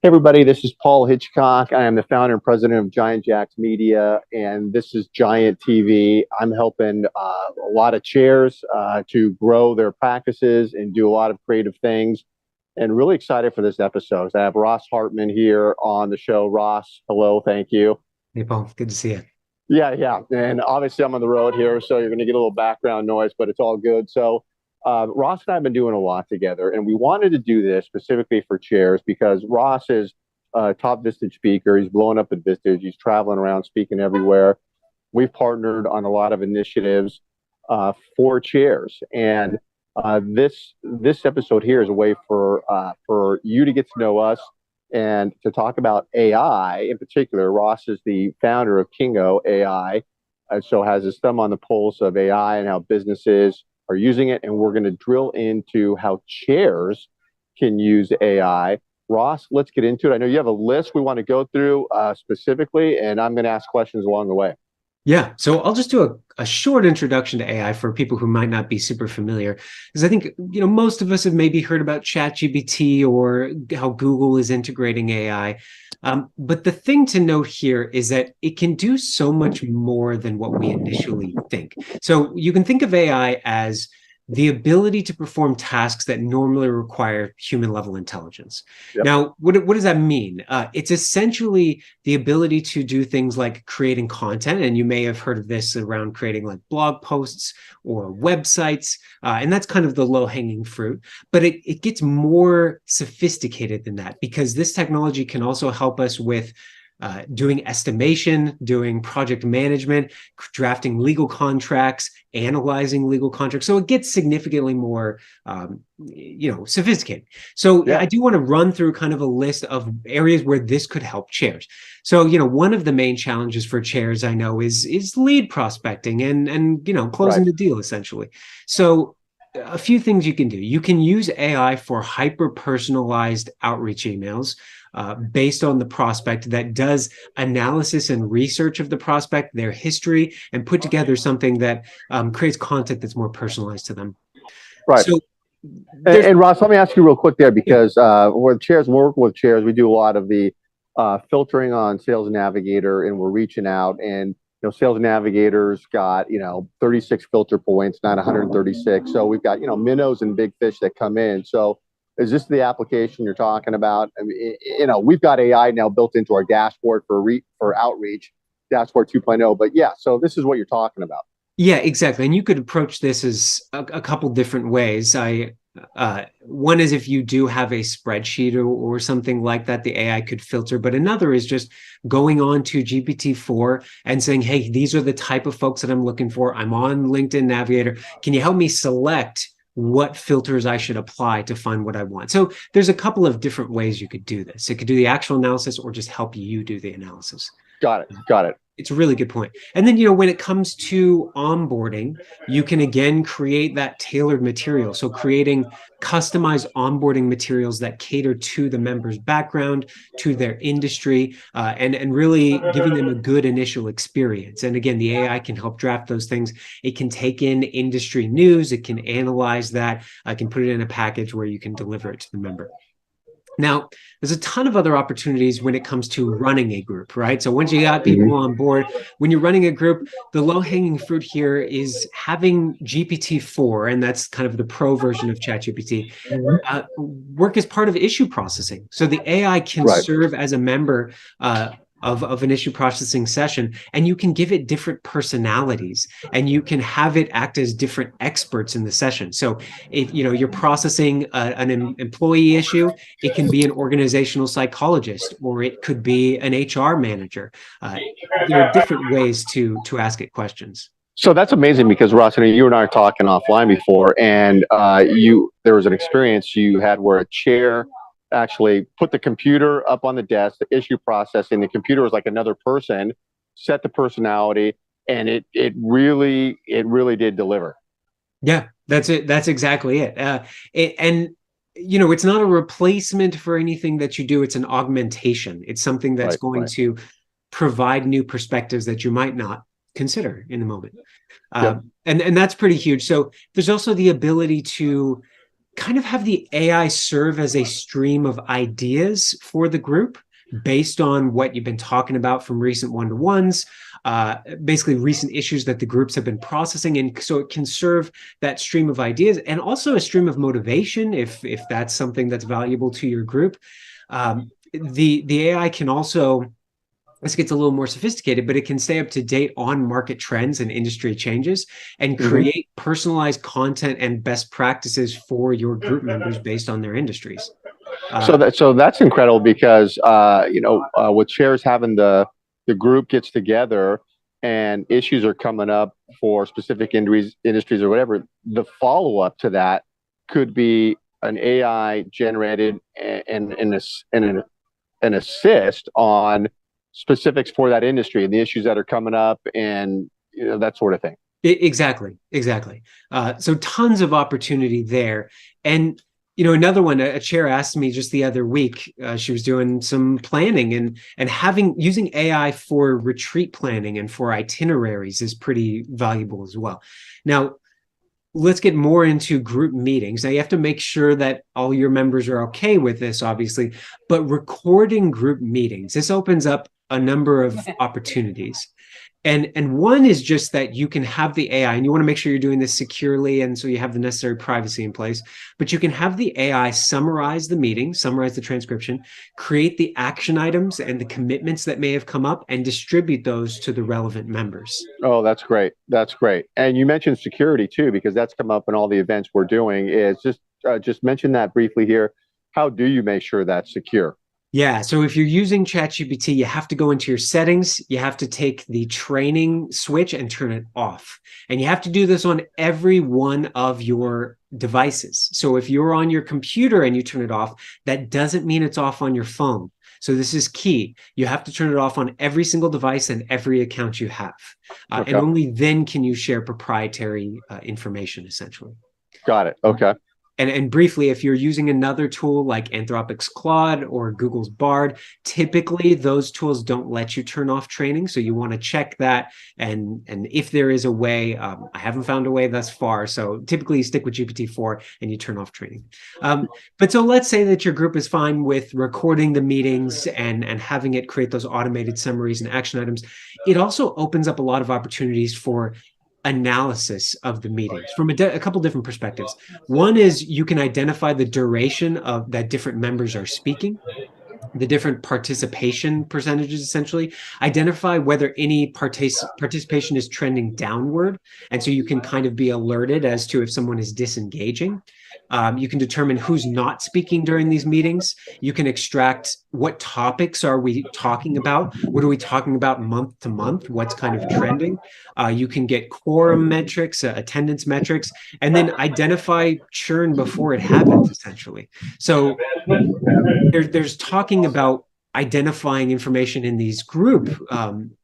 Hey everybody, this is Paul Hitchcock. I am the founder and president of Giant Jacks Media, and this is Giant TV. I'm helping a lot of chairs to grow their practices and do a lot of creative things. And really excited for this episode. I have Ross Hartmann here on the show. Ross, hello, thank you. Hey, Paul. Good to see you. Yeah. And obviously, I'm on the road here, so you're going to get a little background noise, but it's all good. Ross and I have been doing a lot together, and we wanted to do this specifically for chairs because Ross is a top Vistage speaker. He's blowing up at Vistage. He's traveling around speaking everywhere. We've partnered on a lot of initiatives for chairs, and this episode here is a way for you to get to know us and to talk about AI in particular. Ross is the founder of Kiingo AI, so has his thumb on the pulse of AI and how businesses are using it. And we're going to drill into how chairs can use AI. Ross, let's get into it. I know you have a list we want to go through specifically, and I'm going to ask questions along the way. Yeah, so I'll just do a short introduction to AI for people who might not be super familiar, because I think most of us have maybe heard about ChatGPT or how Google is integrating AI. But the thing to note here is that it can do so much more than what we initially think. So you can think of AI as the ability to perform tasks that normally require human level intelligence. Yep. Now, what does that mean? It's essentially the ability to do things like creating content. And you may have heard of this around creating like blog posts or websites. And that's kind of the low hanging fruit. But it gets more sophisticated than that, because this technology can also help us with doing estimation, doing project management, drafting legal contracts, analyzing legal contracts. So it gets significantly more, sophisticated. So Yeah. I do want to run through kind of a list of areas where this could help chairs. So, one of the main challenges for chairs I know is lead prospecting and closing Right. the deal essentially. So a few things you can do. You can use AI for hyper-personalized outreach emails based on the prospect that does analysis and research of the prospect, their history, and put together something that creates content that's more personalized to them. Right. So And, there's, and Ross, let me ask you real quick there yeah, because with chairs, working with chairs, we do a lot of the filtering on Sales Navigator, and we're reaching out. And Sales Navigator's got 36 filter points, not 136. So we've got minnows and big fish that come in. So is this the application you're talking about? I mean, we've got AI now built into our dashboard for outreach, dashboard 2.0. But yeah, so this is what you're talking about. Yeah, exactly. And you could approach this as a couple different ways. One is if you do have a spreadsheet or something like that, the AI could filter. But another is just going on to GPT-4 and saying, hey, these are the type of folks that I'm looking for. I'm on LinkedIn Navigator. Can you help me select what filters I should apply to find what I want? So there's a couple of different ways you could do this. It could do the actual analysis or just help you do the analysis. Got it. Got it. It's a really good point. And then, when it comes to onboarding, you can again create that tailored material. So creating customized onboarding materials that cater to the member's background, to their industry, and really giving them a good initial experience. And again, the AI can help draft those things. It can take in industry news. It can analyze that. I can put it in a package where you can deliver it to the member. Now, there's a ton of other opportunities when it comes to running a group, right? So once you got people Mhm. on board, when you're running a group, the low-hanging fruit here is having GPT-4, and that's kind of the pro version of ChatGPT, work as part of issue processing. So the AI can Right. serve as a member of an issue processing session, and you can give it different personalities, and you can have it act as different experts in the session. So if you're processing an employee issue, it can be an organizational psychologist, or it could be an HR manager. There are different ways to ask it questions. So that's amazing because Ross, you and I are talking offline before, and there was an experience you had where a chair actually put the computer up on the desk, the issue processing. The computer was like another person, set the personality, and it really did deliver. Yeah, that's it. That's exactly it. And it's not a replacement for anything that you do. It's an augmentation. It's something that's Right, going right. to provide new perspectives that you might not consider in the moment. Yep. And that's pretty huge. So there's also the ability to kind of have the AI serve as a stream of ideas for the group based on what you've been talking about from recent one-to-ones, basically recent issues that the groups have been processing. And so it can serve that stream of ideas and also a stream of motivation if that's something that's valuable to your group. The AI can also, this gets a little more sophisticated, but it can stay up to date on market trends and industry changes and create personalized content and best practices for your group members based on their industries. So that's incredible because with chairs having the group gets together and issues are coming up for specific industries or whatever, the follow up to that could be an AI generated and an assist on specifics for that industry and the issues that are coming up and that sort of thing. Exactly. So tons of opportunity there. And another one, a chair asked me just the other week, she was doing some planning and using AI for retreat planning and for itineraries is pretty valuable as well. Now, let's get more into group meetings. Now, you have to make sure that all your members are okay with this, obviously, but recording group meetings, this opens up a number of opportunities. And one is just that you can have the AI, and you want to make sure you're doing this securely, and so you have the necessary privacy in place, but you can have the AI summarize the meeting, summarize the transcription, create the action items and the commitments that may have come up, and distribute those to the relevant members. Oh, that's great. That's great. And you mentioned security too, because that's come up in all the events we're doing. Is just mention that briefly here. How do you make sure that's secure? Yeah, so if you're using ChatGPT, you have to go into your settings, you have to take the training switch and turn it off. And you have to do this on every one of your devices. So if you're on your computer and you turn it off, that doesn't mean it's off on your phone. So this is key. You have to turn it off on every single device and every account you have. Okay. And only then can you share proprietary information, essentially. Got it. Okay. And briefly, if you're using another tool like Anthropic's Claude or Google's Bard, typically those tools don't let you turn off training. So you want to check that. And if there is a way, I haven't found a way thus far. So typically you stick with GPT-4 and you turn off training. But so let's say that your group is fine with recording the meetings and having it create those automated summaries and action items. It also opens up a lot of opportunities for analysis of the meetings from a couple different perspectives. One is you can identify the duration of that different members are speaking, the different participation percentages, essentially identify whether any participation is trending downward. And so you can kind of be alerted as to if someone is disengaging. You can determine who's not speaking during these meetings. You can extract what topics are we talking about? What are we talking about month to month? What's kind of trending? You can get quorum metrics, attendance metrics, and then identify churn before it happens, essentially. So there's talking about identifying information in these group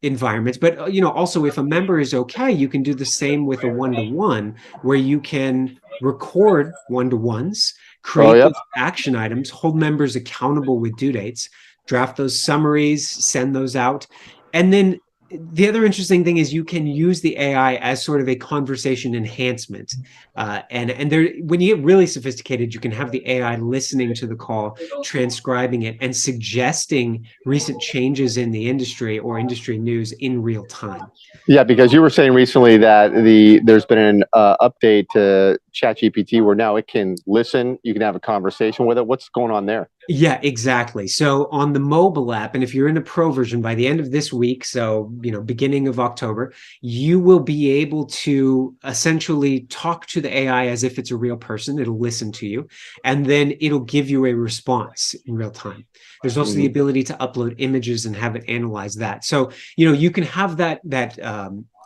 environments, but also if a member is okay, you can do the same with a one-to-one where you can record one-to-ones, create those action items, hold members accountable with due dates, draft those summaries, send those out. And then the other interesting thing is you can use the AI as sort of a conversation enhancement. And there, when you get really sophisticated, you can have the AI listening to the call, transcribing it, and suggesting recent changes in the industry or industry news in real time. Yeah, because you were saying recently that there's been an update to ChatGPT where now it can listen, you can have a conversation with it. What's going on there? Yeah, exactly. So on the mobile app, and if you're in the pro version by the end of this week, so beginning of October, you will be able to essentially talk to the AI as if it's a real person. It'll listen to you, and then it'll give you a response in real time. There's also the ability to upload images and have it analyze that. So you can have that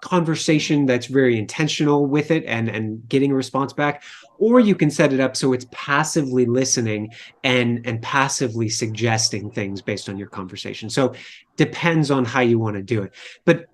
conversation that's very intentional with it and getting a response back, or you can set it up so it's passively listening and passively suggesting things based on your conversation. So depends on how you want to do it. But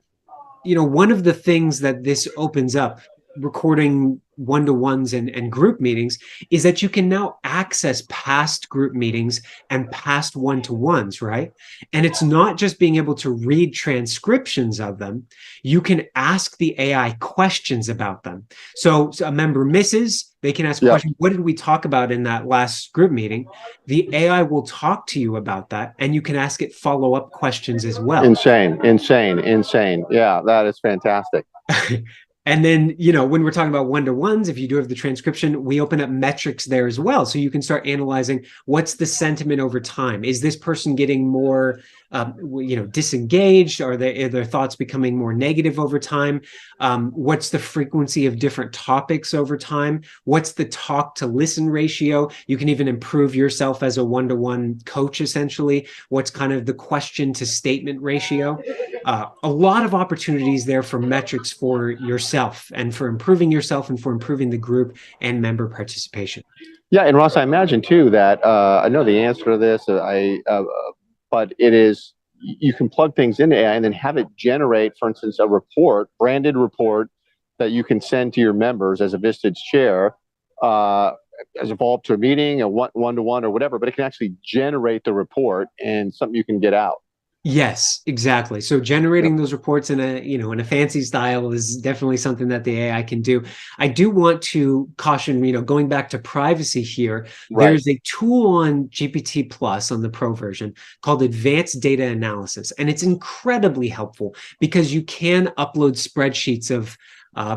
one of the things that this opens up, recording one-to-ones and group meetings, is that you can now access past group meetings and past one-to-ones, right? And it's not just being able to read transcriptions of them. You can ask the AI questions about them. So a member misses, They can ask Yep. questions. What did we talk about in that last group meeting? The AI will talk to you about that, and you can ask it follow-up questions as well. Insane, insane, insane. Yeah, that is fantastic. And then, when we're talking about one-to-ones, if you do have the transcription, we open up metrics there as well. So you can start analyzing what's the sentiment over time. Is this person getting more, disengaged? Are their thoughts becoming more negative over time? What's the frequency of different topics over time? What's the talk to listen ratio? You can even improve yourself as a one-to-one coach, essentially. What's kind of the question to statement ratio? A lot of opportunities there for metrics for yourself and for improving yourself and for improving the group and member participation. Yeah, and Ross, I imagine too that I know the answer to this. But it is, you can plug things into AI and then have it generate, for instance, a report, branded report that you can send to your members as a Vistage chair, as a follow-up to a meeting, a one-to-one or whatever. But it can actually generate the report and something you can get out. Yes, exactly. So generating those reports in a fancy style is definitely something that the AI can do. I do want to caution, going back to privacy here, Right. there's a tool on GPT Plus on the Pro version called Advanced Data Analysis, and it's incredibly helpful because you can upload spreadsheets of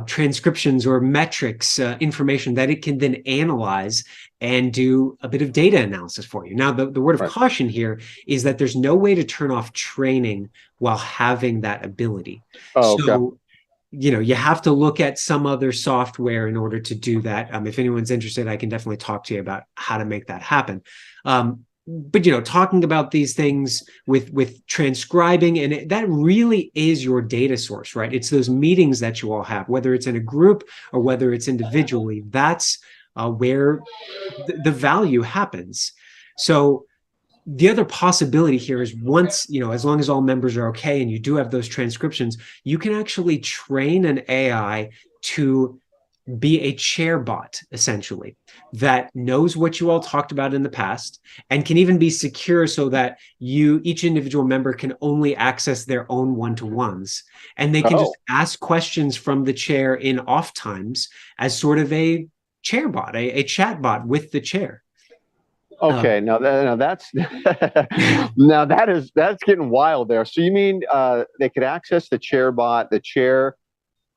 transcriptions or metrics, information that it can then analyze and do a bit of data analysis for you. Now, the word of caution here is that there's no way to turn off training while having that ability. So, you have to look at some other software in order to do that. If anyone's interested, I can definitely talk to you about how to make that happen. But talking about these things with transcribing, and that really is your data source, right? It's those meetings that you all have, whether it's in a group or whether it's individually. That's where the value happens. So the other possibility here is once, as long as all members are okay and you do have those transcriptions, you can actually train an AI to be a chair bot, essentially, that knows what you all talked about in the past and can even be secure so that each individual member can only access their own one-to-ones. And they can just ask questions from the chair in off times as sort of a chair bot, a chat bot with the chair. Okay, now that's that's getting wild there. So you mean they could access the chair bot? The chair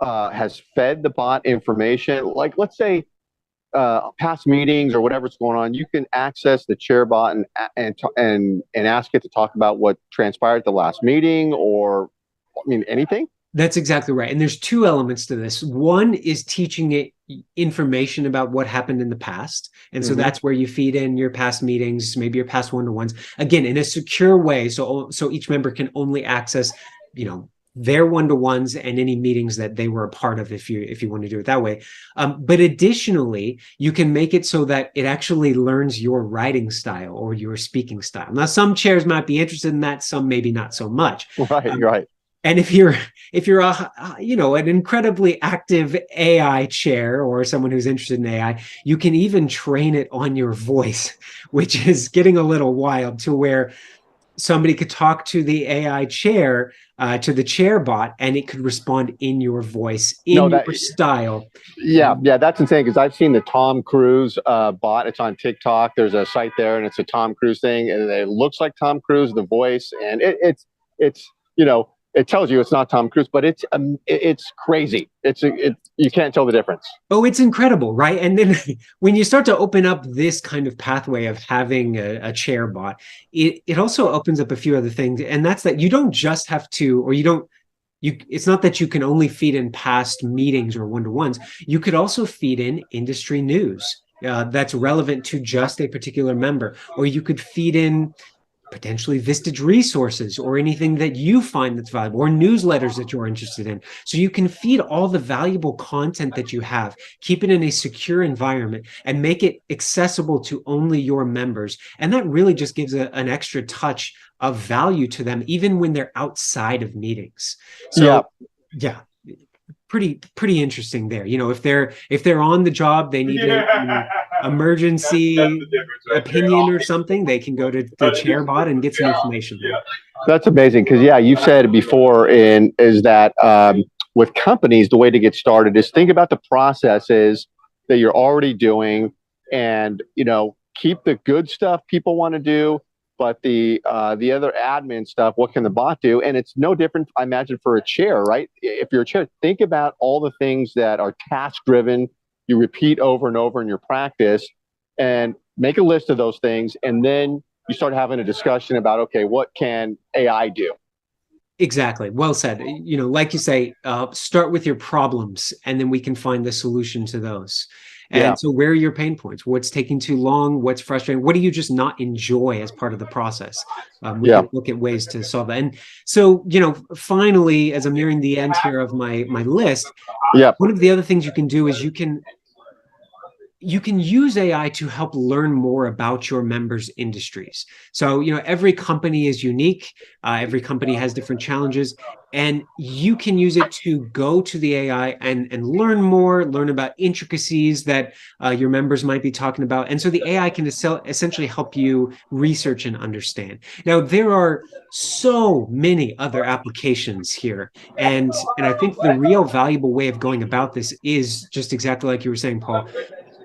has fed the bot information. Like, let's say past meetings or whatever's going on, you can access the chair bot and ask it to talk about what transpired at the last meeting, or anything. That's exactly right. And there's two elements to this. One is teaching it information about what happened in the past. And so that's where you feed in your past meetings, maybe your past one-to-ones, again, in a secure way. So each member can only access, their one-to-ones and any meetings that they were a part of, if you want to do it that way. But additionally, you can make it so that it actually learns your writing style or your speaking style. Now, some chairs might be interested in that, some maybe not so much. Right. And if you're an incredibly active AI chair or someone who's interested in AI, you can even train it on your voice, which is getting a little wild, to where somebody could talk to the AI chair, to the chair bot, and it could respond in your voice, in your style. Yeah, that's insane, because I've seen the Tom Cruise bot. It's on TikTok. There's a site there, and it's a Tom Cruise thing, and it looks like Tom Cruise, the voice, and it's it tells you it's not Tom Cruise, but it's crazy. You can't tell the difference. Oh, it's incredible, right? And then when you start to open up this kind of pathway of having a chair bot, it also opens up a few other things, and that's that you don't just have to, or it's not that you can only feed in past meetings or one-to-ones. You could also feed in industry news that's relevant to just a particular member, or you could feed in potentially Vistage resources or anything that you find that's valuable, or newsletters that you're interested in. So you can feed all the valuable content that you have, keep it in a secure environment, and make it accessible to only your members. And that really just gives an extra touch of value to them, even when they're outside of meetings. So yeah. Pretty interesting there. If they're on the job, they need an emergency opinion or something, they can go to the chair bot and get some information. That's amazing, because you've said it before, is that with companies, the way to get started is think about the processes that you're already doing, and keep the good stuff people want to do, but the other admin stuff, what can the bot do? And it's no different, I imagine, for a chair, right? If you're a chair, think about all the things that are task driven, you repeat over and over in your practice, and make a list of those things, and then you start having a discussion about, okay, what can AI do? Exactly. Well said. Like you say, start with your problems, and then we can find the solution to those. Yeah. And so, where are your pain points? What's taking too long? What's frustrating? What do you just not enjoy as part of the process? We Yeah. can look at ways to solve that. And so, finally, as I'm nearing the end here of my list, Yeah. one of the other things you can do is you can use AI to help learn more about your members' industries. So, every company is unique. Every company has different challenges, and you can use it to go to the AI and learn more, learn about intricacies that your members might be talking about. And so the AI can essentially help you research and understand. Now, there are so many other applications here. And I think the real valuable way of going about this is just exactly like you were saying, Paul.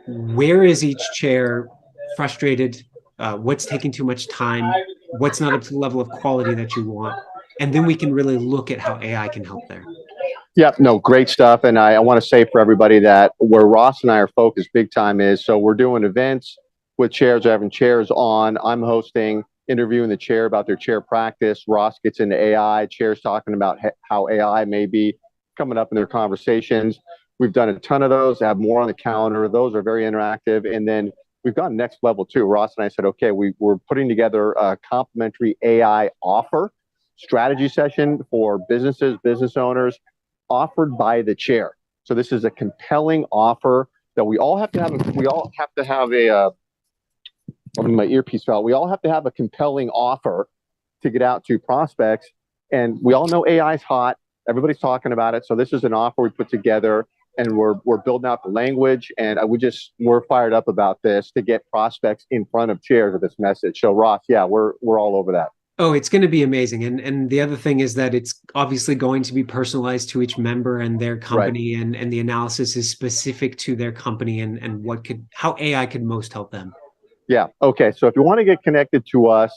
Where is each chair frustrated? What's taking too much time? What's not up to the level of quality that you want? And then we can really look at how AI can help there. Yeah, no, great stuff. And I want to say for everybody that where Ross and I are focused big time is, so we're doing events with chairs, we're having chairs on. I'm hosting, interviewing the chair about their chair practice. Ross gets into AI, chairs talking about how AI may be coming up in their conversations. We've done a ton of those, have more on the calendar. Those are very interactive. And then we've gone next level too. Ross and I said, okay, we're putting together a complimentary AI offer strategy session for businesses, business owners, offered by the chair. So this is a compelling offer that we all have to have. We all have to have a. My earpiece fell. We all have to have a compelling offer to get out to prospects, and we all know AI is hot. Everybody's talking about it. So this is an offer we put together, and we're building out the language, and we're fired up about this to get prospects in front of chairs with this message. So Ross, yeah, we're all over that. Oh, it's going to be amazing. And the other thing is that it's obviously going to be personalized to each member and their Right. company, and the analysis is specific to their company and how AI could most help them. Yeah. Okay. So if you want to get connected to us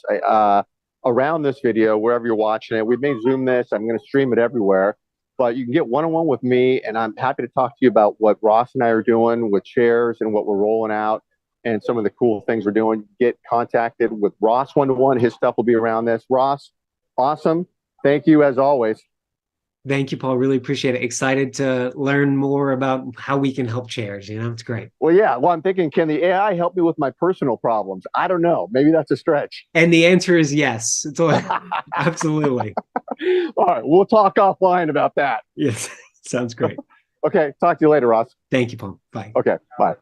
around this video, wherever you're watching it, we may Zoom this. I'm going to stream it everywhere, but you can get one-on-one with me, and I'm happy to talk to you about what Ross and I are doing with chairs and what we're rolling out and some of the cool things we're doing. Get contacted with Ross one-to-one. His stuff will be around this. Ross, awesome. Thank you as always. Thank you, Paul. Really appreciate it. Excited to learn more about how we can help chairs. It's great. Well, yeah. Well, I'm thinking, can the AI help me with my personal problems? I don't know. Maybe that's a stretch. And the answer is yes. Absolutely. All right. We'll talk offline about that. Yes. Sounds great. Okay. Talk to you later, Ross. Thank you, Paul. Bye. Okay. Bye.